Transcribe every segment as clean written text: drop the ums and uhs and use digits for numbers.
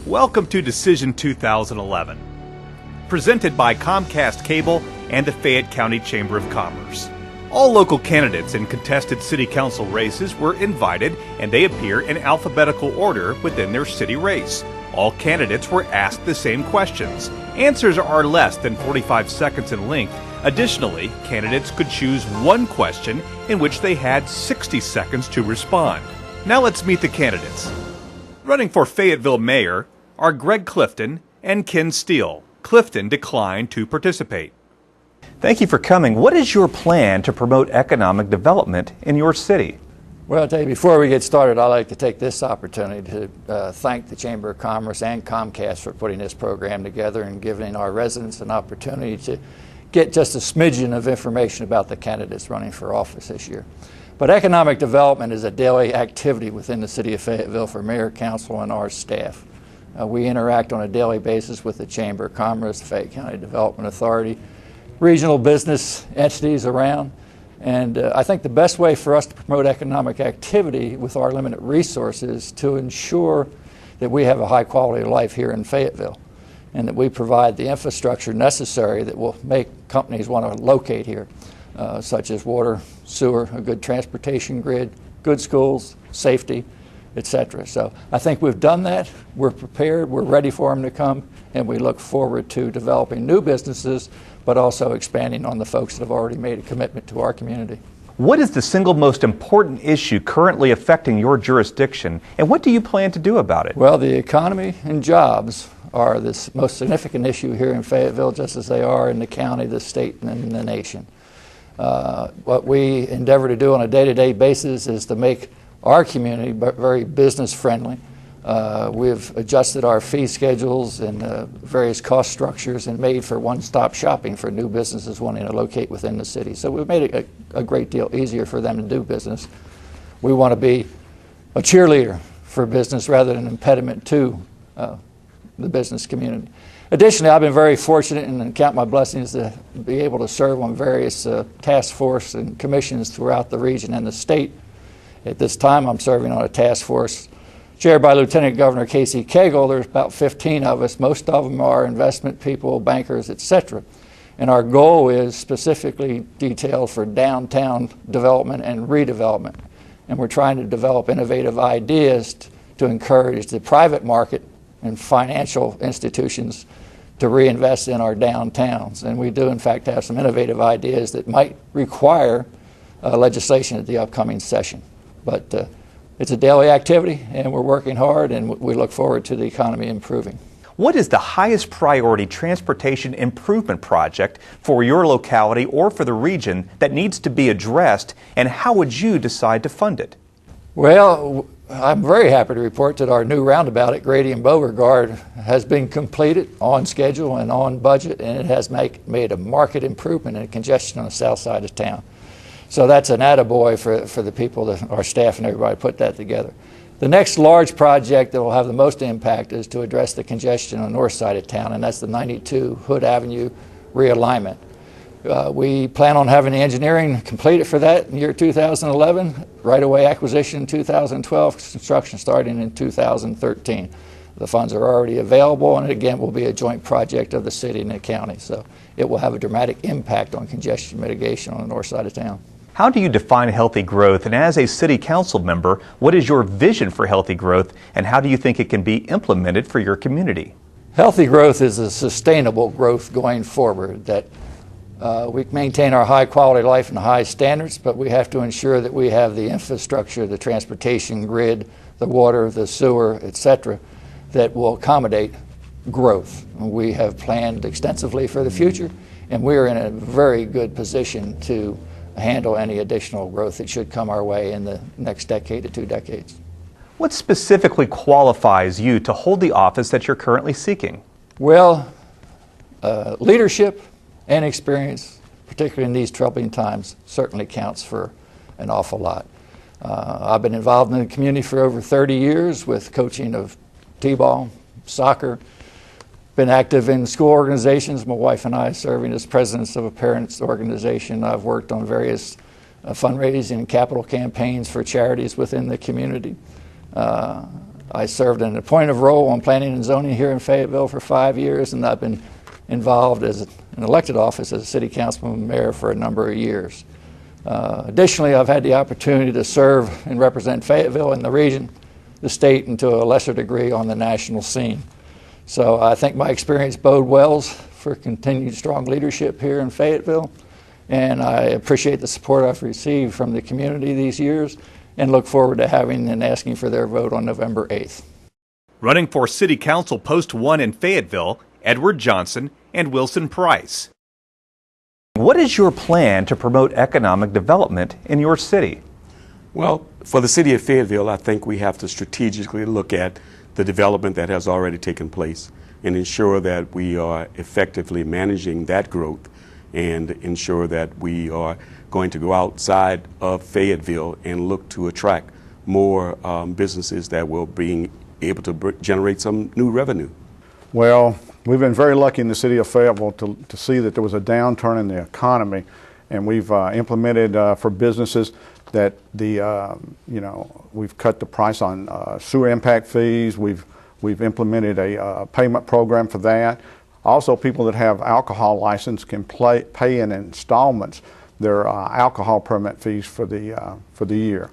Welcome to Decision 2011, presented by Comcast Cable and the Fayette County Chamber of Commerce. All local candidates in contested city council races were invited, and they appear in alphabetical order within their city race. All candidates were asked the same questions. Answers are less than 45 seconds in length. Additionally, candidates could choose one question in which they had 60 seconds to respond. Now let's meet the candidates. Running for Fayetteville mayor are Greg Clifton and Ken Steele. Clifton declined to participate. Thank you for coming. What is your plan to promote economic development in your city? Well, I'll tell you, before we get started, I'd like to take this opportunity to thank the Chamber of Commerce and Comcast for putting this program together and giving our residents an opportunity to get just a smidgen of information about the candidates running for office this year. But economic development is a daily activity within the city of Fayetteville for mayor, council, and our staff. We interact on a daily basis with the Chamber of Commerce, the Fayette County Development Authority, regional business entities around. And I think the best way for us to promote economic activity with our limited resources is to ensure that we have a high quality of life here in Fayetteville and that we provide the infrastructure necessary that will make companies want to locate here, such as water, sewer, a good transportation grid, good schools, safety, etc. So I think we've done that. We're prepared. We're ready for them to come, and we look forward to developing new businesses, but also expanding on the folks that have already made a commitment to our community. What is the single most important issue currently affecting your jurisdiction, and what do you plan to do about it? Well, the economy and jobs are the most significant issue here in Fayetteville, just as they are in the county, the state, and in the nation. What we endeavor to do on a day-to-day basis is to make our community very business friendly. We've adjusted our fee schedules and various cost structures and made for one-stop shopping for new businesses wanting to locate within the city. So we've made it a great deal easier for them to do business. We want to be a cheerleader for business rather than an impediment to the business community. Additionally, I've been very fortunate and count my blessings to be able to serve on various task force and commissions throughout the region and the state. At this time, I'm serving on a task force chaired by Lieutenant Governor Casey Cagle. There's about 15 of us. Most of them are investment people, bankers, etc. And our goal is specifically detailed for downtown development and redevelopment. And we're trying to develop innovative ideas to encourage the private market and financial institutions to reinvest in our downtowns. And we do, in fact, have some innovative ideas that might require legislation at the upcoming session. But it's a daily activity, and we're working hard, and we look forward to the economy improving. What is the highest priority transportation improvement project for your locality or for the region that needs to be addressed, and how would you decide to fund it? Well, I'm very happy to report that our new roundabout at Grady and Beauregard has been completed on schedule and on budget, and it has made a marked improvement in congestion on the south side of town. So that's an attaboy for the people, our staff and everybody put that together. The next large project that will have the most impact is to address the congestion on the north side of town, and that's the 92 Hood Avenue realignment. We plan on having the engineering completed for that in year 2011, right-of-way acquisition in 2012, construction starting in 2013. The funds are already available, and again will be a joint project of the city and the county, so it will have a dramatic impact on congestion mitigation on the north side of town. How do you define healthy growth, and as a city council member, what is your vision for healthy growth, and how do you think it can be implemented for your community? Healthy growth is a sustainable growth going forward, that we maintain our high quality of life and high standards, but we have to ensure that we have the infrastructure, the transportation grid, the water, the sewer, etc., that will accommodate growth. We have planned extensively for the future, and we are in a very good position to handle any additional growth that should come our way in the next decade to 2 decades. What specifically qualifies you to hold the office that you're currently seeking? Well, leadership and experience, particularly in these troubling times, certainly counts for an awful lot. I've been involved in the community for over 30 years with coaching of t-ball, soccer, been active in school organizations. My wife and I serving as presidents of a parents organization. I've worked on various fundraising and capital campaigns for charities within the community. I served in an appointive role on planning and zoning here in Fayetteville for 5 years, and I've been involved as an elected office as a city councilman and mayor for a number of years. Additionally, I've had the opportunity to serve and represent Fayetteville in the region, the state, and to a lesser degree on the national scene. So I think my experience bode well for continued strong leadership here in Fayetteville, and I appreciate the support I've received from the community these years and look forward to having and asking for their vote on November 8th. Running for City Council Post 1 in Fayetteville, Edward Johnson and Wilson Price. What is your plan to promote economic development in your city? Well, for the city of Fayetteville, I think we have to strategically look at the development that has already taken place and ensure that we are effectively managing that growth and ensure that we are going to go outside of Fayetteville and look to attract more businesses that will be able to generate some new revenue. Well, we've been very lucky in the city of Fayetteville to see that there was a downturn in the economy, and we've implemented for businesses that we've cut the price on sewer impact fees. We've implemented a payment program for that. Also, people that have alcohol license can pay in installments their alcohol permit fees for the year.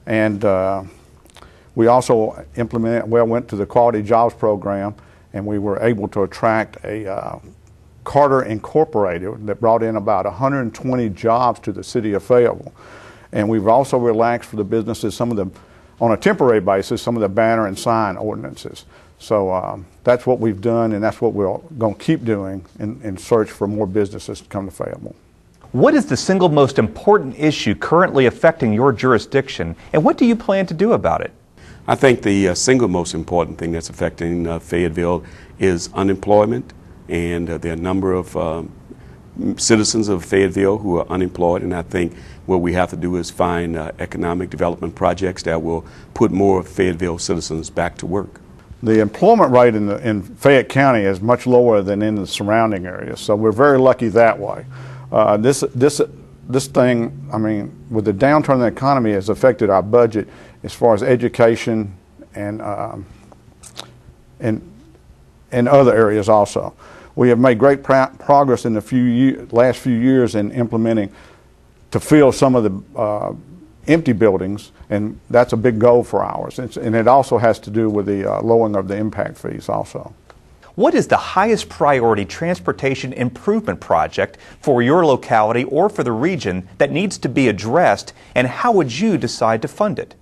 And we also went to the Quality Jobs Program, and we were able to attract a Carter Incorporated that brought in about 120 jobs to the city of Fayetteville. And we've also relaxed for the businesses, some of them on a temporary basis, some of the banner and sign ordinances. So that's what we've done, and that's what we're going to keep doing in search for more businesses to come to Fayetteville. What is the single most important issue currently affecting your jurisdiction, and what do you plan to do about it? I think the single most important thing that's affecting Fayetteville is unemployment, and there are a number of citizens of Fayetteville who are unemployed, and I think what we have to do is find economic development projects that will put more Fayetteville citizens back to work. The employment rate in Fayette County is much lower than in the surrounding areas, so we're very lucky that way. This thing, I mean, with the downturn in the economy, has affected our budget as far as education and other areas also. We have made great progress in the last few years in implementing to fill some of the empty buildings, and that's a big goal for ours. And it also has to do with the lowering of the impact fees also. What is the highest priority transportation improvement project for your locality or for the region that needs to be addressed, and how would you decide to fund it?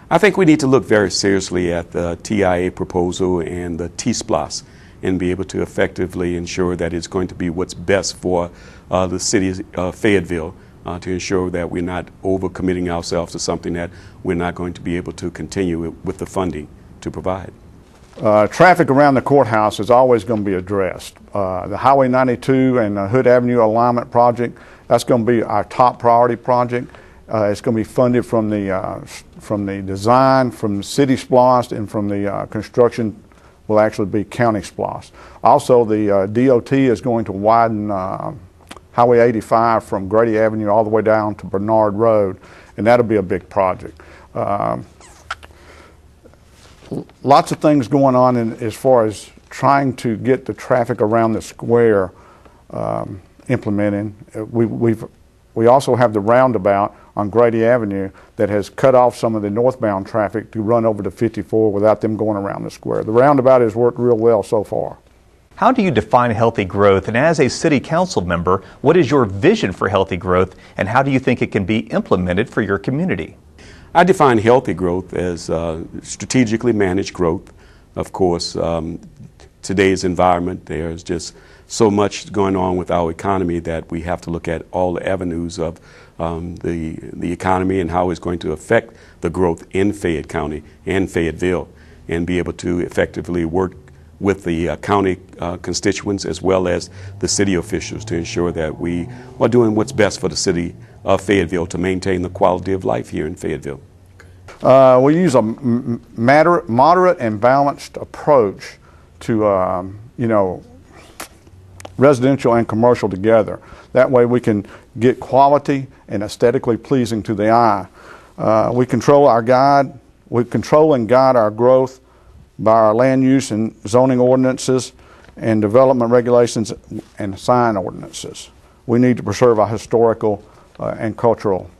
I think we need to look very seriously at the TIA proposal and the T-SPLOS and be able to effectively ensure that it's going to be what's best for the city of Fayetteville to ensure that we're not overcommitting ourselves to something that we're not going to be able to continue with the funding to provide. Traffic around the courthouse is always going to be addressed. The Highway 92 and the Hood Avenue alignment project, that's going to be our top priority project. It's going to be funded from the design, from the city SPLOST, and from the construction will actually be county SPLOST. Also, the DOT is going to widen Highway 85 from Grady Avenue all the way down to Bernard Road, and that'll be a big project. Lots of things going on as far as trying to get the traffic around the square implemented. We also have the roundabout on Grady Avenue that has cut off some of the northbound traffic to run over to 54 without them going around the square. The roundabout has worked real well so far. How do you define healthy growth, and as a city council member, what is your vision for healthy growth, and how do you think it can be implemented for your community? I define healthy growth as strategically managed growth. Of course, today's environment, there's just so much going on with our economy that we have to look at all the avenues of the economy and how it's going to affect the growth in Fayette County and Fayetteville, and be able to effectively work with the county constituents as well as the city officials to ensure that we are doing what's best for the city of Fayetteville to maintain the quality of life here in Fayetteville. We use a moderate and balanced approach to residential and commercial together. That way we can get quality and aesthetically pleasing to the eye. We control our guide. We control and guide our growth by our land use and zoning ordinances and development regulations and sign ordinances. We need to preserve our historical and cultural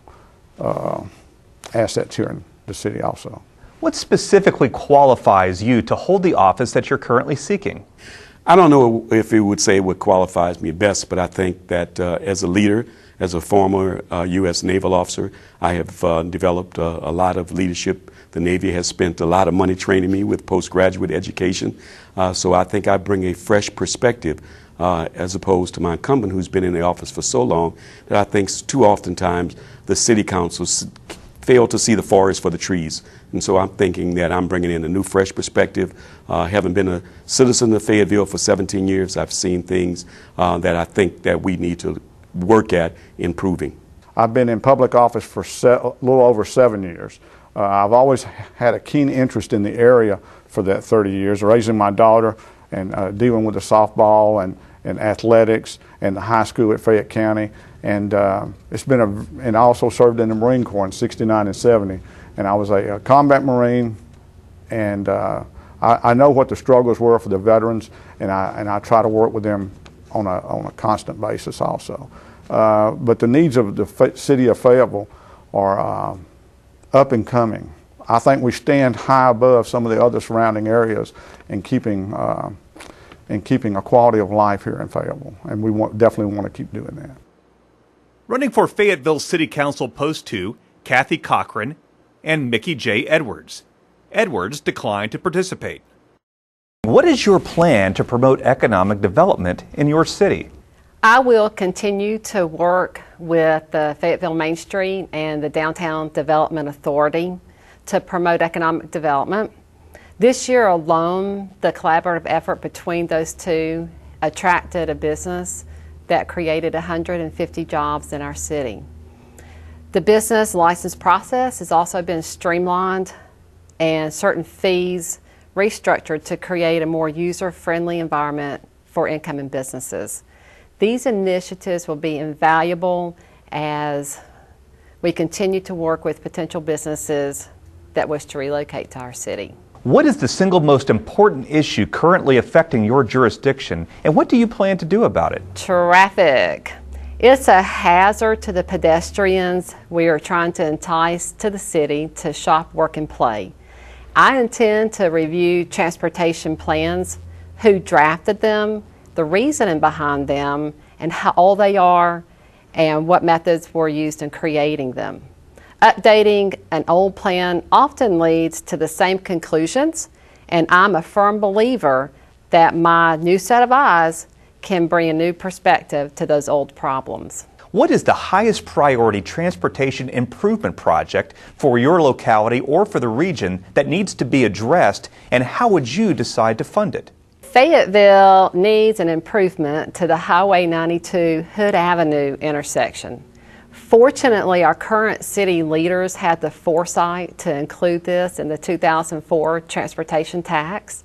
assets here in the city also. What specifically qualifies you to hold the office that you're currently seeking? I don't know if it would say what qualifies me best, but I think that as a leader, as a former U.S. naval officer, I have developed a lot of leadership. The Navy has spent a lot of money training me with postgraduate education, so I think I bring a fresh perspective as opposed to my incumbent who's been in the office for so long that I think too oftentimes the city councils fail to see the forest for the trees. And so I'm thinking that I'm bringing in a new, fresh perspective. Having been a citizen of Fayetteville for 17 years, I've seen things that I think that we need to work at improving. I've been in public office for a little over 7 years. I've always had a keen interest in the area for that 30 years, raising my daughter and dealing with the softball and athletics and the high school at Fayette County. And and I also served in the Marine Corps in '69 and '70. And I was a combat Marine, and I know what the struggles were for the veterans, and I try to work with them on a constant basis also. But the needs of the city of Fayetteville are up and coming. I think we stand high above some of the other surrounding areas in keeping a quality of life here in Fayetteville, and we definitely want to keep doing that. Running for Fayetteville City Council Post 2, Kathy Cochran and Mickey J. Edwards. Edwards declined to participate. What is your plan to promote economic development in your city? I will continue to work with the Fayetteville Main Street and the Downtown Development Authority to promote economic development. This year alone, the collaborative effort between those two attracted a business that created 150 jobs in our city. The business license process has also been streamlined and certain fees restructured to create a more user-friendly environment for incoming businesses. These initiatives will be invaluable as we continue to work with potential businesses that wish to relocate to our city. What is the single most important issue currently affecting your jurisdiction, and what do you plan to do about it? Traffic. It's a hazard to the pedestrians we are trying to entice to the city to shop, work, and play. I intend to review transportation plans, who drafted them, the reasoning behind them, and how old they are, and what methods were used in creating them. Updating an old plan often leads to the same conclusions, and I'm a firm believer that my new set of eyes can bring a new perspective to those old problems. What is the highest priority transportation improvement project for your locality or for the region that needs to be addressed, and how would you decide to fund it? Fayetteville needs an improvement to the Highway 92 Hood Avenue intersection. Fortunately, our current city leaders had the foresight to include this in the 2004 transportation tax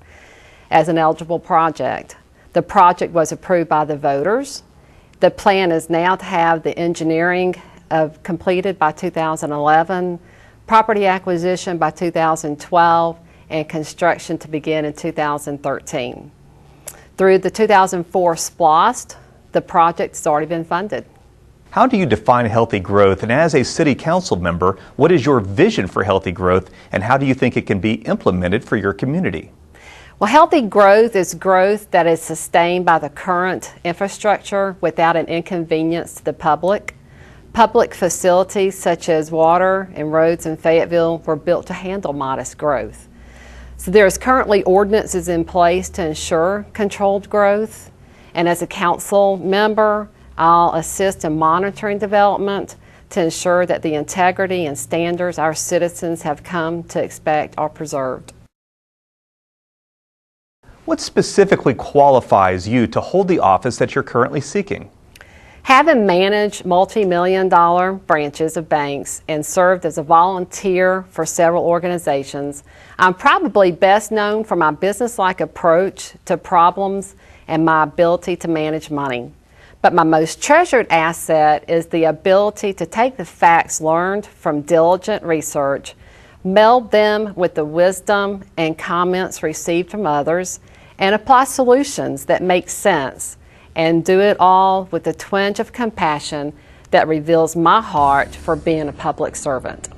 as an eligible project. The project was approved by the voters. The plan is now to have the engineering completed by 2011, property acquisition by 2012, and construction to begin in 2013. Through the 2004 SPLOST, the project has already been funded. How do you define healthy growth, and as a city council member, what is your vision for healthy growth, and how do you think it can be implemented for your community? Well, healthy growth is growth that is sustained by the current infrastructure without an inconvenience to the public. Public facilities such as water and roads in Fayetteville were built to handle modest growth. So there is currently ordinances in place to ensure controlled growth, and as a council member, I'll assist in monitoring development to ensure that the integrity and standards our citizens have come to expect are preserved. What specifically qualifies you to hold the office that you're currently seeking? Having managed multi-million-dollar branches of banks and served as a volunteer for several organizations, I'm probably best known for my business-like approach to problems and my ability to manage money. But my most treasured asset is the ability to take the facts learned from diligent research, meld them with the wisdom and comments received from others, and apply solutions that make sense, and do it all with a twinge of compassion that reveals my heart for being a public servant.